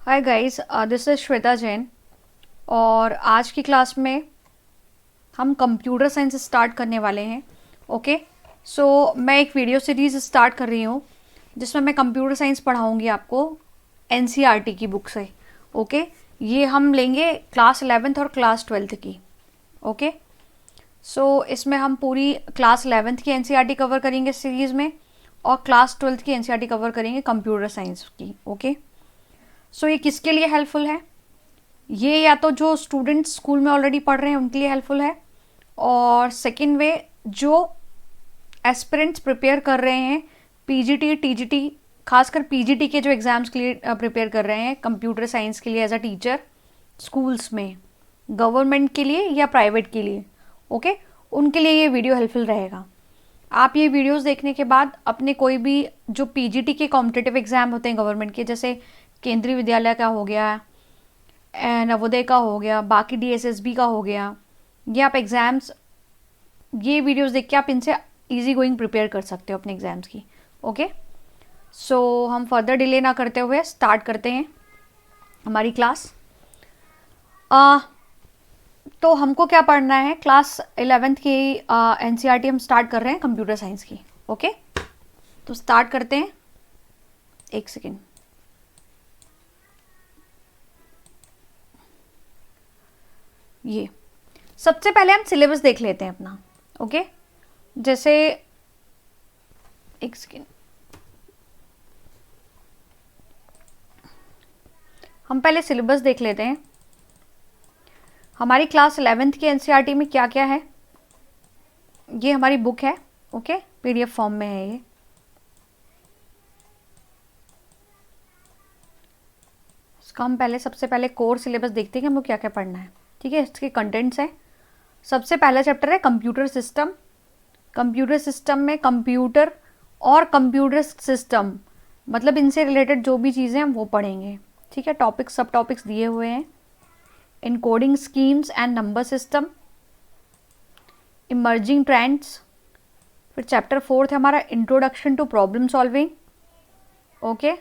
Hi guys, this is Shweta Jain. और आज की क्लास में हम कंप्यूटर साइंस स्टार्ट करने वाले हैं। ओके, सो मैं एक वीडियो सीरीज़ स्टार्ट कर रही हूँ जिसमें मैं कंप्यूटर साइंस पढ़ाऊँगी आपको एनसीईआरटी की बुक से। ओके, ये हम लेंगे क्लास 11th और क्लास 12th की। ओके, सो इसमें हम पूरी क्लास 11th की एनसीईआरटी कवर करेंगे सीरीज़ में, और क्लास 12th की एनसीईआरटी कवर करेंगे कंप्यूटर साइंस की। ओके, सो ये किसके लिए हेल्पफुल है? ये या तो जो स्टूडेंट्स स्कूल में ऑलरेडी पढ़ रहे हैं उनके लिए हेल्पफुल है, और सेकेंड वे जो एस्पिरेंट्स प्रिपेयर कर रहे हैं पीजीटी टीजीटी, खासकर पीजीटी के जो एग्ज़ाम्स के लिए प्रिपेयर कर रहे हैं कंप्यूटर साइंस के लिए एज अ टीचर स्कूल्स में, गवर्नमेंट के लिए या प्राइवेट के लिए। ओके, उनके लिए ये वीडियो हेल्पफुल रहेगा। आप ये वीडियोस देखने के बाद अपने कोई भी जो पीजीटी के कॉम्पिटिटिव एग्ज़ाम होते हैं गवर्नमेंट के, जैसे केंद्रीय विद्यालय का हो गया, नवोदय का हो गया, बाकी डीएसएसबी का हो गया, ये आप एग्ज़ाम्स, ये वीडियोस देख के आप इनसे इजी गोइंग प्रिपेयर कर सकते हो अपने एग्ज़ाम्स की। ओके, सो हम फर्दर डिले ना करते हुए स्टार्ट करते हैं हमारी क्लास। तो हमको क्या पढ़ना है, क्लास 11th की एनसीईआरटी हम स्टार्ट कर रहे हैं कंप्यूटर साइंस की। ओके, तो स्टार्ट करते हैं। एक सेकेंड, ये सबसे पहले हम सिलेबस देख लेते हैं अपना। ओके, जैसे एक सेकेंड, हम पहले सिलेबस देख लेते हैं हमारी क्लास 11th की एनसीईआरटी में क्या क्या है। ये हमारी बुक है। ओके, पीडीएफ फॉर्म में है ये। इसका हम पहले सबसे पहले कोर सिलेबस देखते हैं कि हमको क्या क्या पढ़ना है। ठीक है, इसके कंटेंट्स हैं। सबसे पहला चैप्टर है कंप्यूटर सिस्टम। कंप्यूटर सिस्टम में कंप्यूटर और कंप्यूटर सिस्टम मतलब इनसे रिलेटेड जो भी चीज़ें हैं वो पढ़ेंगे। ठीक है, टॉपिक्स सब टॉपिक्स दिए हुए हैं। Encoding schemes and number system, emerging trends. फिर चैप्टर 4 है हमारा introduction to problem solving. Okay,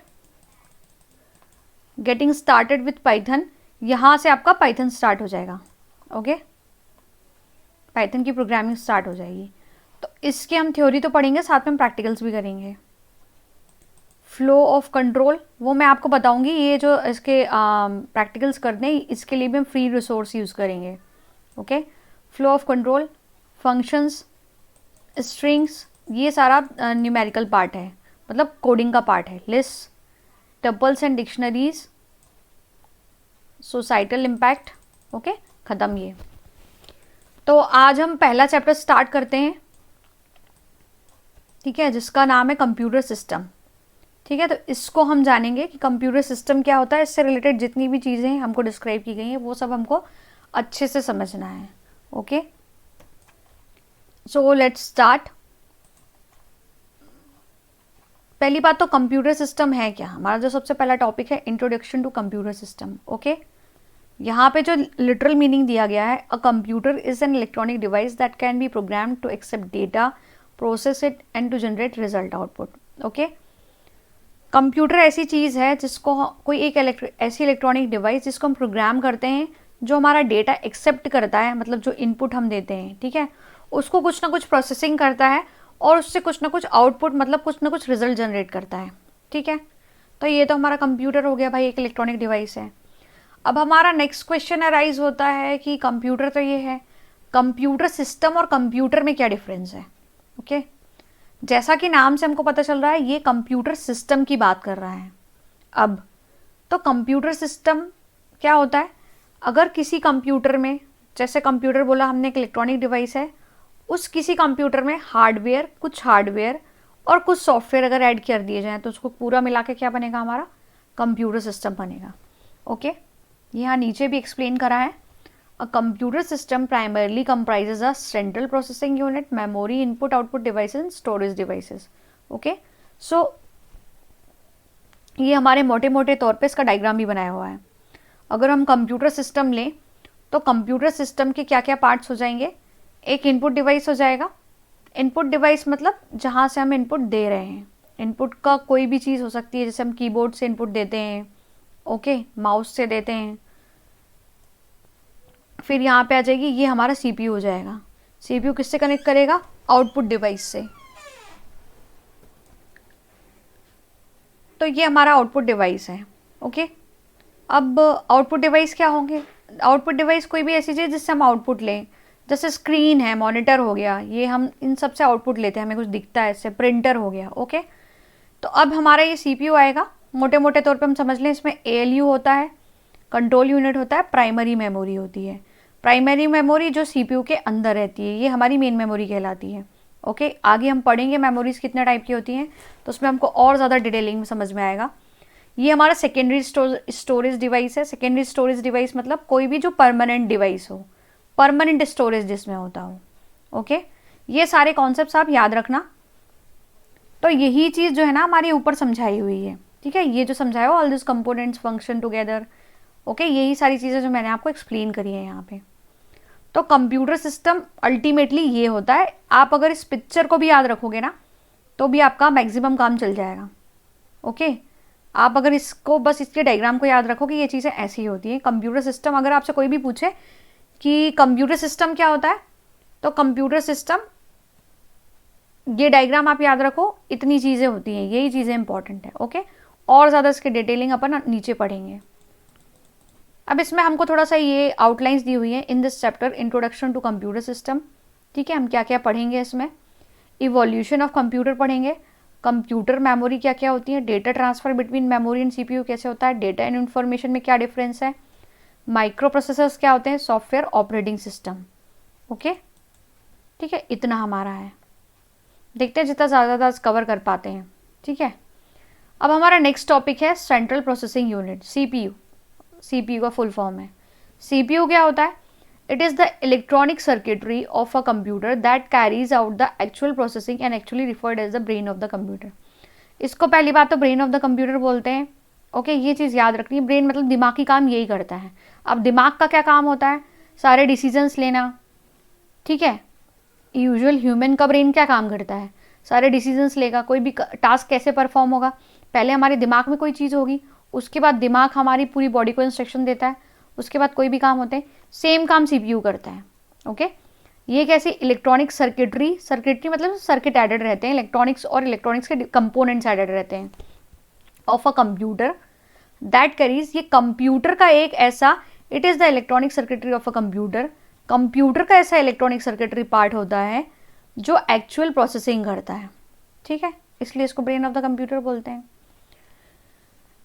getting started with Python, यहाँ से आपका पाइथन स्टार्ट हो जाएगा। ओके, पाइथन की प्रोग्रामिंग स्टार्ट हो जाएगी। तो इसके हम थ्योरी तो पढ़ेंगे, साथ में प्रैक्टिकल्स भी करेंगे। फ्लो ऑफ कंट्रोल वो मैं आपको बताऊंगी, ये जो इसके प्रैक्टिकल्स करने इसके लिए भी हम फ्री रिसोर्स यूज़ करेंगे। Okay, flow of control, functions, strings, ये सारा न्यूमेरिकल पार्ट है, मतलब कोडिंग का पार्ट है। List, tuples and dictionaries, societal impact. Okay, ख़त्म ये। तो आज हम पहला चैप्टर स्टार्ट करते हैं। ठीक है, जिसका नाम है कंप्यूटर सिस्टम। ठीक है, तो इसको हम जानेंगे कि कंप्यूटर सिस्टम क्या होता है। इससे रिलेटेड जितनी भी चीज़ें हमको डिस्क्राइब की गई हैं वो सब हमको अच्छे से समझना है। Okay, so let's start. पहली बात तो कंप्यूटर सिस्टम है क्या। हमारा जो सबसे पहला टॉपिक है introduction to computer system. Okay, यहाँ पे जो लिटरल मीनिंग दिया गया है, a computer is an electronic device that can be program to accept data, process it and to generate result output. Okay, computer ऐसी चीज़ है जिसको कोई एक ऐसी इलेक्ट्रॉनिक डिवाइस जिसको हम प्रोग्राम करते हैं, जो हमारा डेटा एक्सेप्ट करता है, मतलब जो इनपुट हम देते हैं, ठीक है, उसको कुछ ना कुछ प्रोसेसिंग करता है और उससे कुछ ना कुछ आउटपुट, मतलब कुछ ना कुछ रिजल्ट जनरेट करता है। ठीक है, तो ये तो हमारा कंप्यूटर हो गया भाई, एक इलेक्ट्रॉनिक डिवाइस है। अब हमारा नेक्स्ट क्वेश्चन अराइज होता है कि कंप्यूटर तो ये है, कंप्यूटर सिस्टम और कंप्यूटर में क्या डिफरेंस है। ओके, जैसा कि नाम से हमको पता चल रहा है ये कंप्यूटर सिस्टम की बात कर रहा है। अब तो कंप्यूटर सिस्टम क्या होता है, अगर किसी कंप्यूटर में, जैसे कंप्यूटर बोला हमने एक इलेक्ट्रॉनिक डिवाइस है, उस किसी कंप्यूटर में कुछ हार्डवेयर और कुछ सॉफ्टवेयर अगर ऐड कर दिए जाएँ तो उसको पूरा मिला के क्या बनेगा, हमारा कंप्यूटर सिस्टम बनेगा। ओके, यहाँ नीचे भी एक्सप्लेन करा है। A computer system primarily comprises a central processing unit, memory, input output devices and storage devices. Okay, so ये हमारे मोटे मोटे तौर पे इसका डायग्राम भी बनाया हुआ है। अगर हम कंप्यूटर सिस्टम लें तो कंप्यूटर सिस्टम के क्या क्या पार्ट्स हो जाएंगे। एक इनपुट डिवाइस हो जाएगा। इनपुट डिवाइस मतलब जहाँ से हम इनपुट दे रहे हैं। इनपुट का कोई भी चीज़ हो सकती है, जैसे हम कीबोर्ड से इनपुट देते हैं, ओके, माउस से देते हैं। फिर यहाँ पे आ जाएगी, ये हमारा सीपीयू हो जाएगा। सीपीयू किससे कनेक्ट करेगा? आउटपुट डिवाइस से। तो ये हमारा आउटपुट डिवाइस है। ओके, अब आउटपुट डिवाइस क्या होंगे? आउटपुट डिवाइस कोई भी ऐसी चीज़ जिससे हम आउटपुट लें, जैसे स्क्रीन है, मॉनिटर हो गया, ये हम इन सब से आउटपुट लेते हैं, हमें कुछ दिखता है इससे, प्रिंटर हो गया। ओके, तो अब हमारा ये सीपीयू आएगा। मोटे मोटे तौर पे हम समझ लें, इसमें एएलयू होता है, कंट्रोल यूनिट होता है, प्राइमरी मेमोरी होती है। प्राइमरी मेमोरी जो सीपीयू के अंदर रहती है, ये हमारी मेन मेमोरी कहलाती है। ओके, आगे हम पढ़ेंगे मेमोरीज कितने टाइप की होती हैं, तो उसमें हमको और ज़्यादा डिटेलिंग में समझ में आएगा। ये हमारा सेकेंडरी स्टोरेज डिवाइस है। सेकेंडरी स्टोरेज डिवाइस मतलब कोई भी जो परमानेंट डिवाइस हो, परमानेंट स्टोरेज जिसमें होता हो। ओके, ये सारे कॉन्सेप्ट्स आप याद रखना। तो यही चीज़ जो है ना हमारी ऊपर समझाई हुई है, ठीक है, ये जो समझाया हो, all this components function together. Okay, यही सारी चीज़ें जो मैंने आपको एक्सप्लेन करी है यहाँ पे। तो कंप्यूटर सिस्टम अल्टीमेटली ये होता है। आप अगर इस पिक्चर को भी याद रखोगे ना, तो भी आपका मैक्सिमम काम चल जाएगा। ओके, आप अगर इसको, बस इसके डायग्राम को याद रखो कि ये चीज़ें ऐसी होती हैं। कंप्यूटर सिस्टम, अगर आपसे कोई भी पूछे कि कंप्यूटर सिस्टम क्या होता है, तो कंप्यूटर सिस्टम, ये डायग्राम आप याद रखो, इतनी चीज़ें होती हैं, यही चीज़ें इंपॉर्टेंट है। ओके, और ज़्यादा इसके डिटेलिंग अपन नीचे पढ़ेंगे। अब इसमें हमको थोड़ा सा ये आउटलाइंस दी हुई है in this chapter, introduction to computer system. ठीक है, हम क्या क्या पढ़ेंगे इसमें? इवोल्यूशन ऑफ कंप्यूटर पढ़ेंगे, कंप्यूटर मेमोरी क्या क्या होती है, data transfer between memory and CPU कैसे होता है, डेटा एंड इन्फॉर्मेशन में क्या डिफरेंस है, माइक्रो प्रोसेसर्स क्या होते हैं, सॉफ्टवेयर ऑपरेटिंग सिस्टम। ओके, ठीक है, इतना हमारा है। देखते हैं जितना ज़्यादा कवर कर पाते हैं। ठीक है, अब हमारा नेक्स्ट टॉपिक है central processing unit, CPU. CPU का फुल फॉर्म है। सीपीयू क्या होता है? It is the electronic circuitry of a computer that carries out the actual processing and actually referred as the brain of the computer. इसको पहली बात तो brain of the computer बोलते हैं। ओके, ये चीज़ याद रखनी है, ब्रेन मतलब दिमागी काम यही करता है। अब दिमाग का क्या काम होता है? सारे डिसीजंस लेना। ठीक है, यूजुअल ह्यूमन का ब्रेन क्या काम करता है? सारे डिसीजंस लेगा। कोई भी टास्क कैसे परफॉर्म होगा? पहले हमारे दिमाग में कोई चीज़ होगी, उसके बाद दिमाग हमारी पूरी बॉडी को इंस्ट्रक्शन देता है, उसके बाद कोई भी काम होते हैं। सेम काम सीपीयू करता है। ओके, ये कैसे? इलेक्ट्रॉनिक सर्किटरी, सर्किटरी मतलब सर्किट एडेड रहते हैं, इलेक्ट्रॉनिक्स और इलेक्ट्रॉनिक्स के कंपोनेंट्स एडेड रहते हैं of a computer that carries. ये कंप्यूटर का एक ऐसा, it is the electronic circuitry of a computer, computer का ऐसा इलेक्ट्रॉनिक सर्किटरी पार्ट होता है जो एक्चुअल प्रोसेसिंग करता है। ठीक है, इसलिए इसको ब्रेन ऑफ द कंप्यूटर बोलते हैं।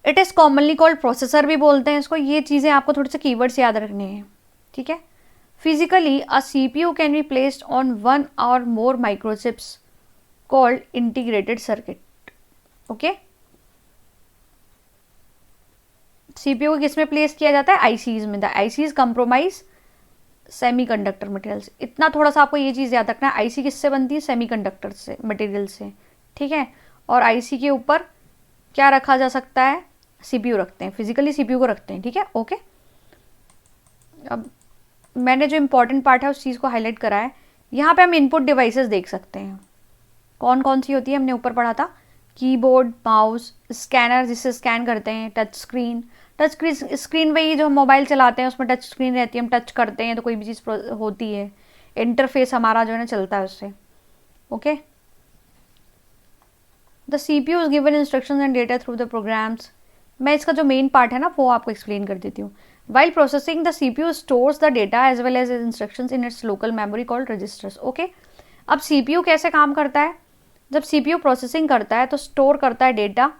It is commonly called processor भी बोलते हैं इसको। ये चीज़ें आपको थोड़े से कीवर्ड्स याद रखने हैं। ठीक है, physically a CPU can be placed on one or more microchips called integrated circuit. Okay, CPU को किस में प्लेस किया जाता है? आईसीज में। The ICs compromise semiconductor materials. इतना थोड़ा सा आपको ये चीज़ याद रखना है, आईसी किससे बनती है? सेमीकंडक्टर से, मटेरियल से। ठीक है, और आईसी के ऊपर क्या रखा जा सकता है? सीपीयू रखते हैं, फिजिकली सीपीयू को रखते हैं। ठीक है, ओके। अब मैंने जो इंपॉर्टेंट पार्ट है उस चीज़ को हाईलाइट करा है। यहाँ पे हम इनपुट डिवाइसेस देख सकते हैं, कौन कौन सी होती है, हमने ऊपर पढ़ा था। कीबोर्ड, माउस, स्कैनर जिससे स्कैन करते हैं, टच स्क्रीन। टच स्क्रीन वही जो हम मोबाइल चलाते हैं उसमें टच स्क्रीन रहती है, हम टच करते हैं तो कोई भी चीज़ होती है, इंटरफेस हमारा जो है ना चलता है उससे। Okay, the CPU is given instructions and data through the programs. मैं इसका जो मेन पार्ट है ना वो आपको एक्सप्लेन कर देती हूँ। While processing the CPU stores the data as well as instructions in its local memory called registers. Okay, अब CPU कैसे काम करता है? जब CPU प्रोसेसिंग करता है तो स्टोर करता है डेटा,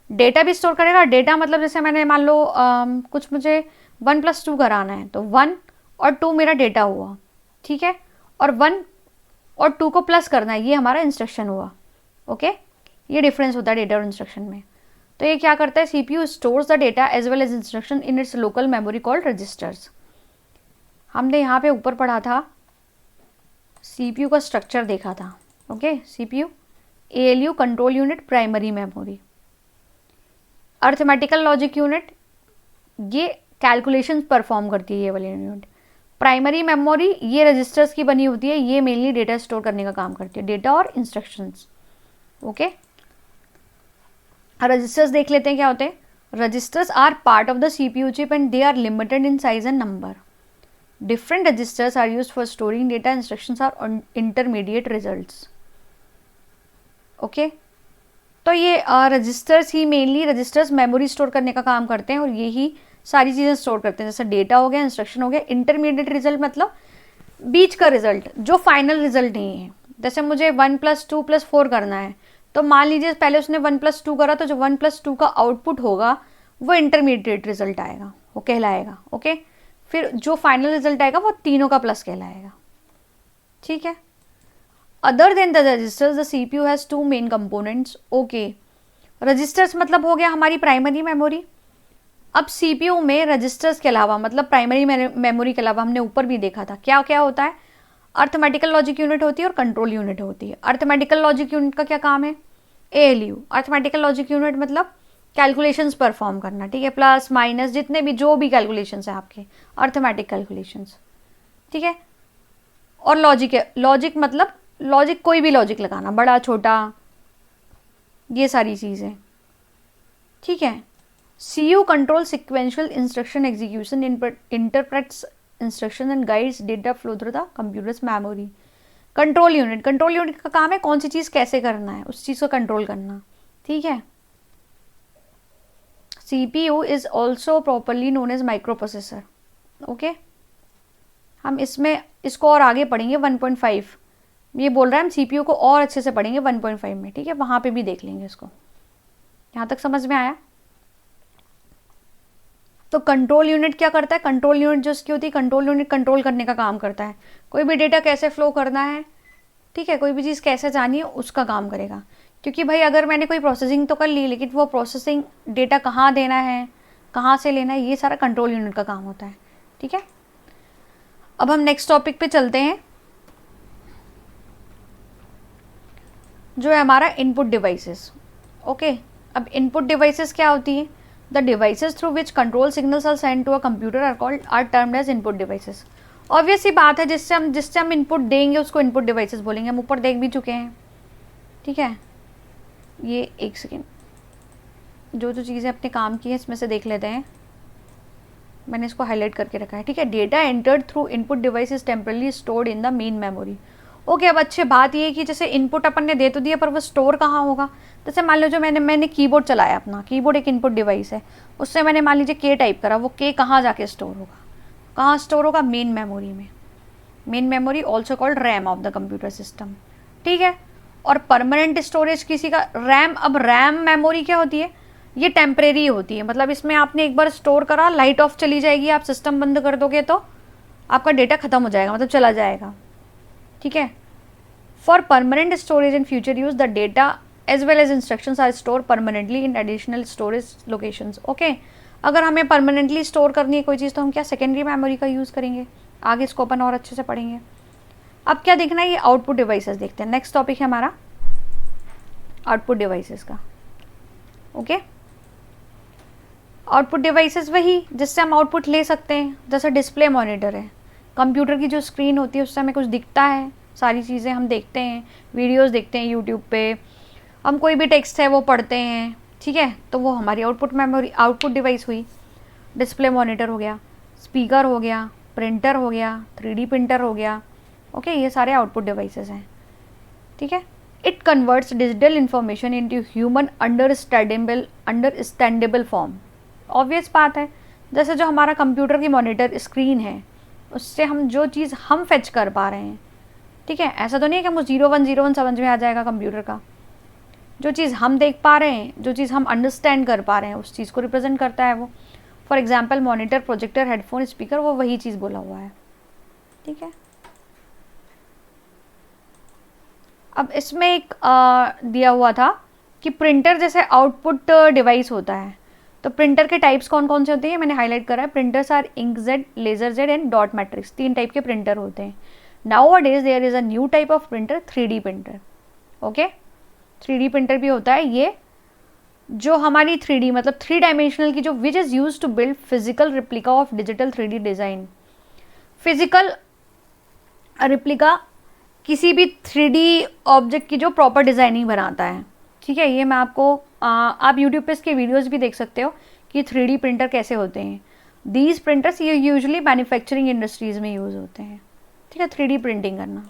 डेटा भी स्टोर करेगा। डेटा मतलब जैसे मैंने मान लो कुछ मुझे 1+2 कराना है तो 1 और 2 मेरा डेटा हुआ। ठीक है, और 1 और 2 को प्लस करना है, ये हमारा इंस्ट्रक्शन हुआ। ओके, ये डिफरेंस होता है डेटा और इंस्ट्रक्शन में। तो ये क्या करता है? CPU stores the data as well as instruction in its local memory called registers. हमने यहाँ पे ऊपर पढ़ा था, CPU का स्ट्रक्चर देखा था। Okay, CPU, ALU control unit, primary memory, arithmetical logic unit, ये कैलकुलेशन परफॉर्म करती है ये वाली यूनिट। प्राइमरी मेमोरी ये रजिस्टर्स की बनी होती है, ये मेनली डेटा स्टोर करने का काम करती है, डेटा और इंस्ट्रक्शंस। ओके, रजिस्टर्स देख लेते हैं क्या होते हैं। Registers are part of the CPU chip and they are limited in size and number. Different registers are used for storing data. Instructions are intermediate results. Okay तो ये registers ही mainly registers memory store करने का काम करते हैं और ये ही सारी चीज़ें स्टोर करते हैं, जैसे डेटा हो गया, इंस्ट्रक्शन हो गया. इंटरमीडिएट रिजल्ट मतलब बीच का रिजल्ट जो फाइनल रिजल्ट नहीं है. जैसे मुझे 1+2+4 करना है, तो मान लीजिए पहले उसने 1+2 करा, तो जो 1+2 का आउटपुट होगा वो इंटरमीडिएट रिजल्ट आएगा, वो कहलाएगा. ओके फिर जो फाइनल रिजल्ट आएगा वो तीनों का प्लस कहलाएगा. ठीक है. Other than the registers the CPU has 2 main components. Okay registers मतलब हो गया हमारी प्राइमरी मेमोरी. अब CPU में रजिस्टर्स के अलावा मतलब प्राइमरी मेमोरी के अलावा हमने ऊपर भी देखा था क्या क्या होता है. अर्थमेटिकल लॉजिक यूनिट होती है और कंट्रोल यूनिट होती है. अर्थमेटिकल लॉजिक यूनिट का क्या काम है? ALU. अर्थमेटिकल लॉजिक यूनिट मतलब कैलकुलेशंस परफॉर्म करना. ठीक है, प्लस माइनस जितने भी जो भी कैलकुलेशंस हैं आपके अर्थमेटिक कैलकुलेशंस. ठीक है. और लॉजिक है, लॉजिक मतलब लॉजिक कोई भी लॉजिक लगाना, बड़ा छोटा, ये सारी चीज़ें. ठीक है. CPU controls sequential instruction execution, interprets instruction and guides data flow through the computer's memory. Control unit, control unit का काम है कौन सी चीज़ कैसे करना है, उस चीज़ को कंट्रोल करना. ठीक है. CPU is also properly known as microprocessor. Okay हम इसमें इसको और आगे पढ़ेंगे 1.5. ये बोल रहा है हम CPU को और अच्छे से पढ़ेंगे 1.5 में. ठीक है, वहाँ पे भी देख लेंगे इसको. यहाँ तक समझ में आया? तो कंट्रोल यूनिट क्या करता है? कंट्रोल यूनिट जो इसकी होती है, कंट्रोल यूनिट कंट्रोल करने का काम करता है. कोई भी डेटा कैसे फ्लो करना है, ठीक है, कोई भी चीज़ कैसे जानी है उसका काम करेगा. क्योंकि भाई अगर मैंने कोई प्रोसेसिंग तो कर ली, लेकिन वो प्रोसेसिंग डेटा कहाँ देना है, कहाँ से लेना है, ये सारा कंट्रोल यूनिट का काम होता है. ठीक है. अब हम नेक्स्ट टॉपिक पे चलते हैं जो है हमारा इनपुट डिवाइसेस. ओके अब इनपुट डिवाइसेस क्या होती है? The devices through which control signals are sent to a computer are termed as input devices. Obvious सी बात है, जिससे हम इनपुट देंगे उसको इनपुट डिवाइसेस बोलेंगे. हम ऊपर देख भी चुके हैं. ठीक है. ये एक सेकेंड, जो चीज़ें अपने काम की है इसमें से देख लेते हैं. मैंने इसको हाईलाइट करके रखा है. ठीक है. Data entered through input device is temporarily stored in the main memory. Okay अब अच्छी बात ये है कि जैसे इनपुट अपन ने दे तो दिया, पर वो स्टोर कहाँ होगा? जैसे मान लो जो मैंने कीबोर्ड चलाया, अपना कीबोर्ड एक इनपुट डिवाइस है, उससे मैंने मान लीजिए के टाइप करा, वो के कहाँ जाके स्टोर होगा? कहाँ स्टोर होगा? मेन मेमोरी में. Main memory also called RAM of the computer system. ठीक है. और परमानेंट स्टोरेज किसी का रैम. अब रैम मेमोरी क्या होती है? ये टेम्परेरी होती है, मतलब इसमें आपने एक बार स्टोर करा, लाइट ऑफ चली जाएगी, आप सिस्टम बंद कर दोगे तो आपका डेटा खत्म हो जाएगा, मतलब चला जाएगा. ठीक है. For permanent storage and future use the data as well as instructions are store permanently in additional storage locations. Okay अगर हमें परमानेंटली स्टोर करनी है कोई चीज़ तो हम क्या सेकेंडरी मेमोरी का यूज़ करेंगे. आगे इसको अपन और अच्छे से पढ़ेंगे. अब क्या देखना है? ये आउटपुट डिवाइसेस देखते हैं. नेक्स्ट टॉपिक है हमारा आउटपुट डिवाइसेस का. ओके आउटपुट डिवाइसेस वही जिससे हम आउटपुट ले सकते हैं. जैसे डिस्प्ले मॉनिटर है, कंप्यूटर की जो स्क्रीन होती है उससे हमें कुछ दिखता है, सारी चीज़ें हम देखते हैं, वीडियोस देखते हैं यूट्यूब पे, हम कोई भी टेक्स्ट है वो पढ़ते हैं. ठीक है. तो वो हमारी आउटपुट मेमोरी आउटपुट डिवाइस हुई. डिस्प्ले मॉनिटर हो गया, स्पीकर हो गया, प्रिंटर हो गया, 3D प्रिंटर हो गया. ओके ये सारे आउटपुट डिवाइसेस हैं. ठीक है. It converts digital information into human understandable form. Obvious बात है, जैसे जो हमारा कंप्यूटर की मॉनिटर स्क्रीन है उससे हम जो चीज़ हम फेच कर पा रहे हैं. ठीक है. ऐसा तो नहीं है कि हमको 0101 समझ में आ जाएगा कंप्यूटर का. जो चीज़ हम देख पा रहे हैं, जो चीज़ हम अंडरस्टैंड कर पा रहे हैं, उस चीज़ को रिप्रेजेंट करता है वो. For example monitor, projector, headphone, speaker, वो वही चीज़ बोला हुआ है. ठीक है. अब इसमें एक दिया हुआ था कि प्रिंटर जैसे आउटपुट डिवाइस होता है, तो प्रिंटर के टाइप्स कौन कौन से होते हैं मैंने हाईलाइट करा है. Printers are inkjet, laserjet and dot matrix. 3 type के प्रिंटर होते हैं. Nowadays there is a new type of printer, 3D printer. Okay 3D printer भी होता है. ये जो हमारी 3D मतलब 3 डायमेंशनल की जो which is use to build physical replica of digital 3D design. Physical replica किसी भी 3D ऑब्जेक्ट की जो प्रॉपर डिज़ाइनिंग बनाता है. ठीक है. ये मैं आपको आप यूट्यूब पे इसके वीडियोज़ भी देख सकते हो कि 3D प्रिंटर कैसे होते हैं। दीज प्रिंटर्स ये यूजुअली मैन्युफैक्चरिंग इंडस्ट्रीज में यूज़ होते हैं, ठीक है, 3D प्रिंटिंग करना।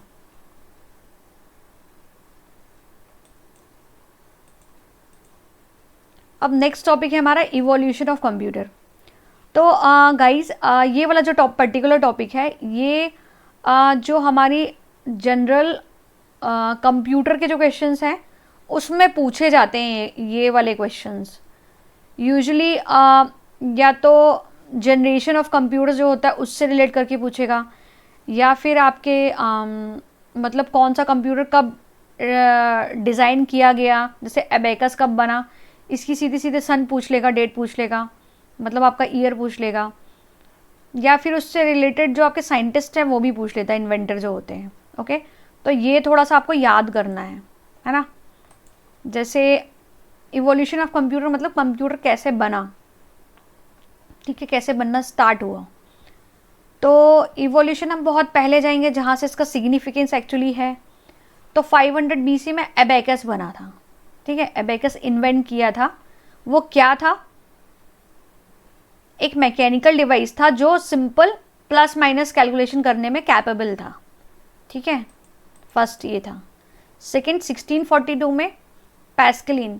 अब नेक्स्ट टॉपिक है हमारा इवोल्यूशन ऑफ कंप्यूटर। तो गाइस ये वाला जो पर्टिकुलर टॉपिक है ये जो हमारी जनरल कंप्यूटर के जो क्वेश्चंस हैं उसमें पूछे जाते हैं ये वाले क्वेश्चंस यूजुअली। या तो जनरेशन ऑफ कंप्यूटर जो होता है उससे रिलेट करके पूछेगा, या फिर आपके मतलब कौन सा कंप्यूटर कब डिज़ाइन किया गया, जैसे एबेकस कब बना, इसकी सीधे सीधे सन पूछ लेगा, डेट पूछ लेगा, मतलब आपका ईयर पूछ लेगा, या फिर उससे रिलेटेड जो आपके साइंटिस्ट हैं वो भी पूछ लेता है, इन्वेंटर जो होते हैं। ओके, तो ये थोड़ा सा आपको याद करना है ना। जैसे इवोल्यूशन ऑफ कंप्यूटर मतलब कंप्यूटर कैसे बना, ठीक है, कैसे बनना स्टार्ट हुआ। तो इवोल्यूशन हम बहुत पहले जाएंगे जहाँ से इसका सिग्निफिकेंस एक्चुअली है। तो 500 BC में एबेकस बना था, ठीक है, एबेकस इन्वेंट किया था। वो क्या था? एक मैकेनिकल डिवाइस था जो सिंपल प्लस माइनस कैलकुलेशन करने में कैपेबल था, ठीक है, फर्स्ट ये था। सेकंड 1642 में पैस्कलिन,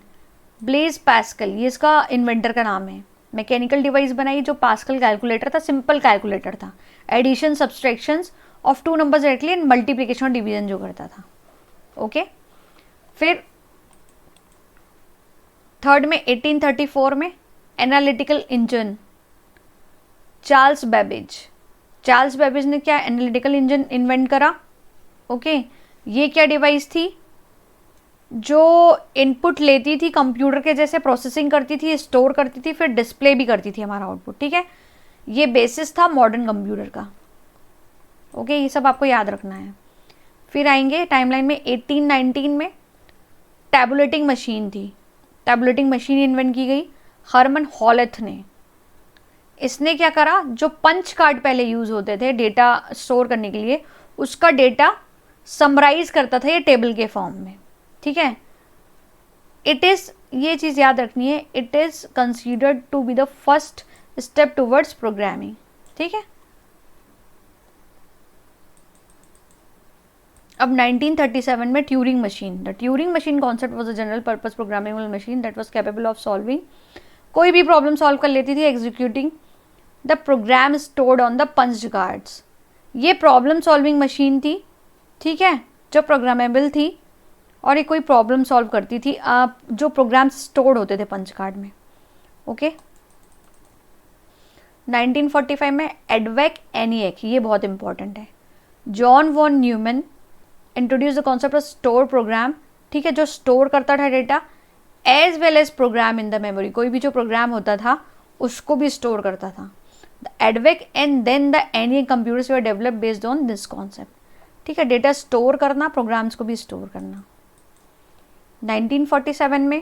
ब्लेज पैस्कल, ये इसका इन्वेंटर का नाम है, मैकेनिकल डिवाइस बनाई जो पास्कल कैलकुलेटर था, सिंपल कैलकुलेटर था, addition subtractions of two numbers directly and multiplication और डिवीजन जो करता था। ओके, फिर थर्ड में 1834 में analytical engine, Charles Babbage. Charles Babbage ने क्या एनालिटिकल इंजन इन्वेंट करा। ओके, ये क्या डिवाइस थी? जो इनपुट लेती थी कंप्यूटर के जैसे, प्रोसेसिंग करती थी, स्टोर करती थी, फिर डिस्प्ले भी करती थी हमारा आउटपुट, ठीक है। ये बेसिस था मॉडर्न कंप्यूटर का। ओके, ये सब आपको याद रखना है। फिर आएंगे टाइमलाइन में 1819 में टैबुलेटिंग मशीन थी, टैबुलेटिंग मशीन इन्वेंट की गई हरमन हॉलेथ ने। इसने क्या करा, जो पंच कार्ड पहले यूज होते थे डेटा स्टोर करने के लिए, उसका डेटा समराइज करता था ये टेबल के फॉर्म में, ठीक है। इट इज, ये चीज याद रखनी है, it is considered to be the first step towards programming, ठीक है। अब 1937 में Turing machine, the Turing machine concept was a general purpose programmable machine that was capable of solving, कोई भी प्रॉब्लम सॉल्व कर लेती थी executing the program stored on the punch cards. ये प्रॉब्लम सॉल्विंग मशीन थी, ठीक है, जो प्रोग्रामेबल थी और ये कोई प्रॉब्लम सॉल्व करती थी जो प्रोग्राम स्टोर्ड होते थे पंच कार्ड में। ओके, 1945 में एडवेक एनिएक, ये बहुत इंपॉर्टेंट है, John von Neumann introduce the concept of store program, ठीक है, जो स्टोर करता था data as well as program in the memory, कोई भी जो प्रोग्राम होता था उसको भी स्टोर करता था। The EDVAC and then the ENIAC computers were develop based on this concept, ठीक है, डेटा स्टोर करना, प्रोग्राम्स को भी स्टोर करना। 1947 में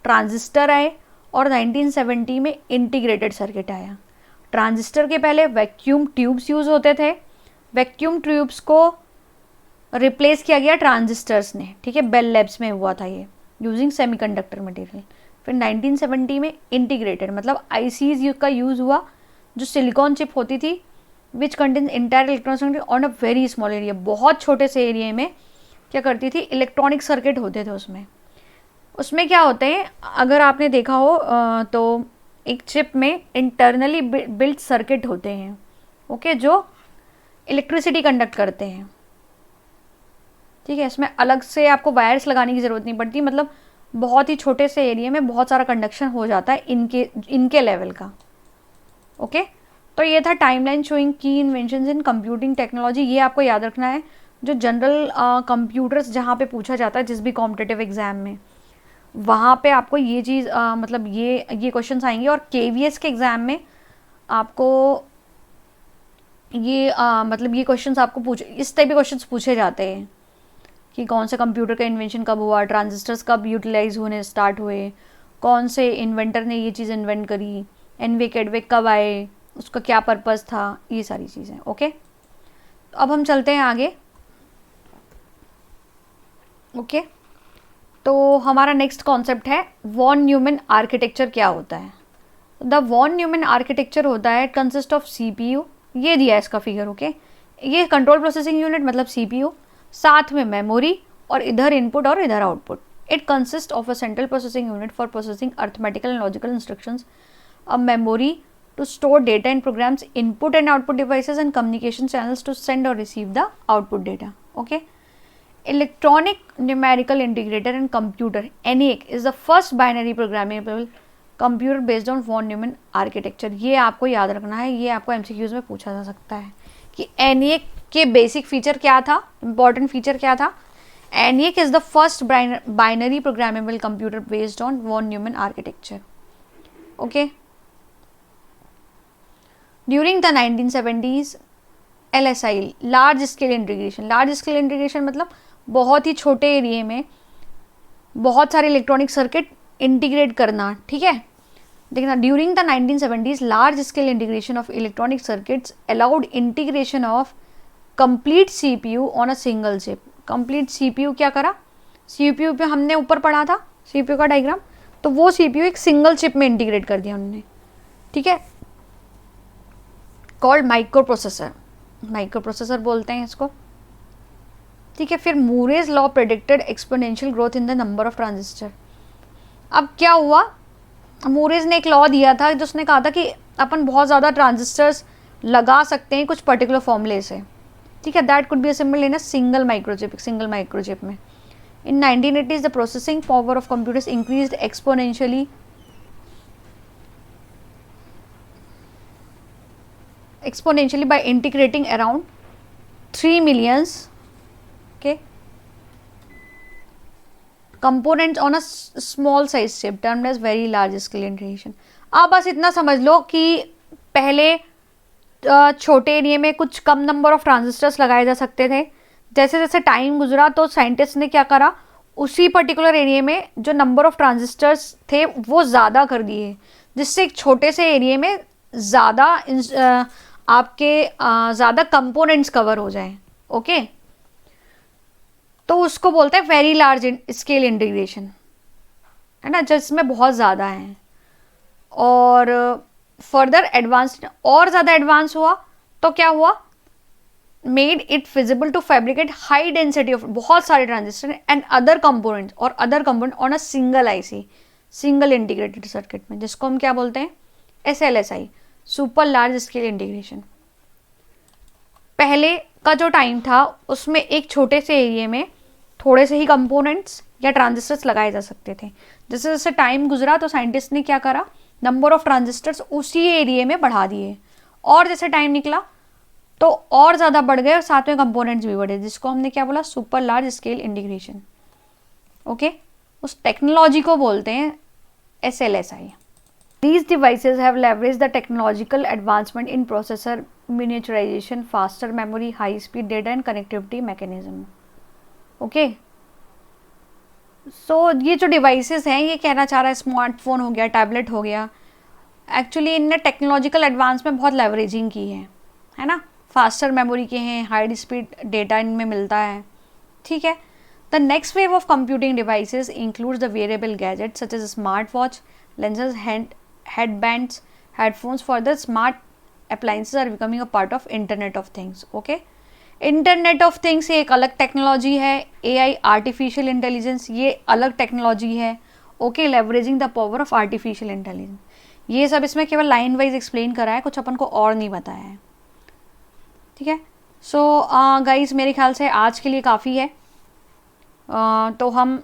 ट्रांजिस्टर आए और 1970 में इंटीग्रेटेड सर्किट आया। ट्रांजिस्टर के पहले वैक्यूम ट्यूब्स यूज होते थे, वैक्यूम ट्यूब्स को रिप्लेस किया गया ट्रांजिस्टर्स ने, ठीक है, बेल लैब्स में हुआ था ये, यूजिंग सेमीकंडक्टर मटेरियल। फिर 1970 में इंटीग्रेटेड मतलब आईसीज का यूज हुआ, जो सिलिकॉन चिप होती थी which contain entire electronic on a very small area, बहुत छोटे से एरिया में क्या करती थी, इलेक्ट्रॉनिक सर्किट होते थे उसमें। उसमें क्या होते हैं, अगर आपने देखा हो तो एक चिप में इंटरनली बिल्ट सर्किट होते हैं, ओके, जो इलेक्ट्रिसिटी कंडक्ट करते हैं, ठीक है। इसमें अलग से आपको वायर्स लगाने की ज़रूरत नहीं पड़ती, मतलब बहुत ही छोटे से एरिया में बहुत सारा कंडक्शन हो जाता है इनके लेवल का। ओके, तो ये था टाइमलाइन शोइंग की इन्वेंशंस इन कंप्यूटिंग टेक्नोलॉजी। ये आपको याद रखना है, जो जनरल कंप्यूटर्स जहाँ पे पूछा जाता है जिस भी कॉम्पिटिटिव एग्जाम में, वहाँ पे आपको ये चीज़ मतलब ये क्वेश्चंस आएंगे। और केवीएस के एग्ज़ाम में आपको ये मतलब ये क्वेश्चंस आपको इस टाइप के क्वेश्चंस पूछे जाते हैं कि कौन से कंप्यूटर का इन्वेंशन कब हुआ, ट्रांजिस्टर्स कब यूटिलाइज होने स्टार्ट हुए, कौन से इन्वेंटर ने ये चीज़ इन्वेंट करी, एनवेक एडवेक कब आए, उसका क्या पर्पस था, ये सारी चीज़ें। ओके, तो अब हम चलते हैं आगे। ओके, तो हमारा नेक्स्ट कॉन्सेप्ट है वॉन न्यूमैन आर्किटेक्चर क्या होता है। द वॉन न्यूमैन आर्किटेक्चर होता है, इट कंसिस्ट ऑफ CPU, ये दिया है इसका फिगर, ओके। ये कंट्रोल प्रोसेसिंग यूनिट मतलब CPU, साथ में मेमोरी और इधर इनपुट और इधर output. It consist of a central processing unit for processing arithmetical and logical instructions, a memory to store data in programs, input and output devices and communication channels to send or receive the output data, okay. Electronic numerical integrator and computer, ENIAC, is the first binary programmable computer based on von Neumann architecture। ये आपको याद रखना है, ये आपको MCQs में पूछा जा सकता है कि ENIAC के बेसिक फीचर क्या था, इंपॉर्टेंट फीचर क्या था। ENIAC is the first binary programmable computer based on von Neumann architecture, okay। During the 1970s LSI, large scale integration, large scale integration मतलब बहुत ही छोटे एरिया में बहुत सारे इलेक्ट्रॉनिक सर्किट इंटीग्रेट करना, ठीक है। देखना, during the 1970s large scale integration of electronic circuits allowed integration of complete CPU on a single chip. Complete CPU क्या करा, CPU पे हमने ऊपर पढ़ा था CPU का डायग्राम, तो वो CPU एक सिंगल चिप में इंटीग्रेट कर दिया उन्होंने, ठीक है। कॉल्ड माइक्रो प्रोसेसर बोलते हैं इसको, ठीक है। फिर Moore's law predicted exponential growth in the number of transistor. अब क्या हुआ, मूरेज ने एक लॉ दिया था जिसने कहा था कि अपन बहुत ज़्यादा ट्रांजिस्टर्स लगा सकते हैं कुछ पर्टिकुलर फॉर्मूले से, ठीक है। That could be assembled in a single microchip में। इन 1980s the processing power of computers increased exponentially by integrating around 3 million components on a small size chip termed as very large scale integration। आप बस इतना समझ लो कि पहले छोटे area में कुछ कम नंबर ऑफ ट्रांजिस्टर्स लगाए जा सकते थे, जैसे जैसे टाइम गुजरा तो साइंटिस्ट ने क्या करा, उसी पर्टिकुलर एरिया में जो नंबर ऑफ ट्रांजिस्टर्स थे वो ज़्यादा कर दिए, जिससे एक छोटे से एरिया में ज़्यादा आपके ज़्यादा कंपोनेंट्स कवर हो जाएं, ओके। तो उसको बोलते हैं वेरी लार्ज स्केल इंटीग्रेशन, है ना, जिसमें बहुत ज़्यादा हैं। और फर्दर एडवांस्ड, और ज़्यादा एडवांस हुआ तो क्या हुआ, made it feasible to fabricate high density of बहुत सारे transistor and other component on a single IC, single integrated circuit में, जिसको हम क्या बोलते हैं, SLSI, super large scale integration. पहले का जो टाइम था उसमें एक छोटे से एरिया में थोड़े से ही कंपोनेंट्स या ट्रांजिस्टर्स लगाए जा सकते थे। जैसे जैसे टाइम गुजरा तो साइंटिस्ट ने क्या करा, नंबर ऑफ ट्रांजिस्टर्स उसी एरिया में बढ़ा दिए, और जैसे टाइम निकला तो और ज़्यादा बढ़ गए और साथ में कंपोनेंट्स भी बढ़े, जिसको हमने क्या बोला, super large scale integration, okay. उस टेक्नोलॉजी को बोलते हैं SLSI। These devices have leveraged the technological advancement in processor miniaturization, faster memory, high-speed data and connectivity mechanism. Okay. So ये जो devices हैं ये कहना चाह रहा है स्मार्टफोन हो गया, टैबलेट हो गया, एक्चुअली इनने टेक्नोलॉजिकल एडवांस में बहुत लेवरेजिंग की है ना। फास्टर मेमोरी के हैं, हाई स्पीड डेटा इनमें मिलता है, ठीक है। The next wave of computing devices includes the wearable gadgets such as smart watch, lenses, headbands, headphones. Further, smart appliances are becoming a part of Internet of Things, okay। Internet of things एक अलग technology है, AI artificial intelligence ये अलग technology है, okay. Leveraging the power of artificial intelligence, ये सब इसमें केवल लाइन वाइज एक्सप्लेन करा है, कुछ अपन को और नहीं बताया है, ठीक है। सो गाइज मेरे ख्याल से आज के लिए काफ़ी है। तो हम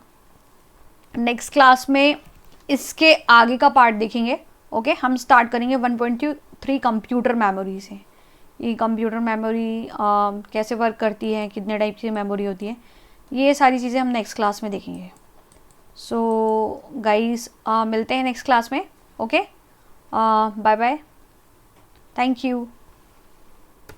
नेक्स्ट क्लास में इसके आगे का पार्ट देखेंगे, ओके। हम स्टार्ट करेंगे 1.3 कंप्यूटर मेमोरी से। ये कंप्यूटर मेमोरी कैसे वर्क करती है, कितने टाइप की मेमोरी होती है, ये सारी चीज़ें हम नेक्स्ट क्लास में देखेंगे। सो गाइस मिलते हैं नेक्स्ट क्लास में, okay. Bye bye, thank you.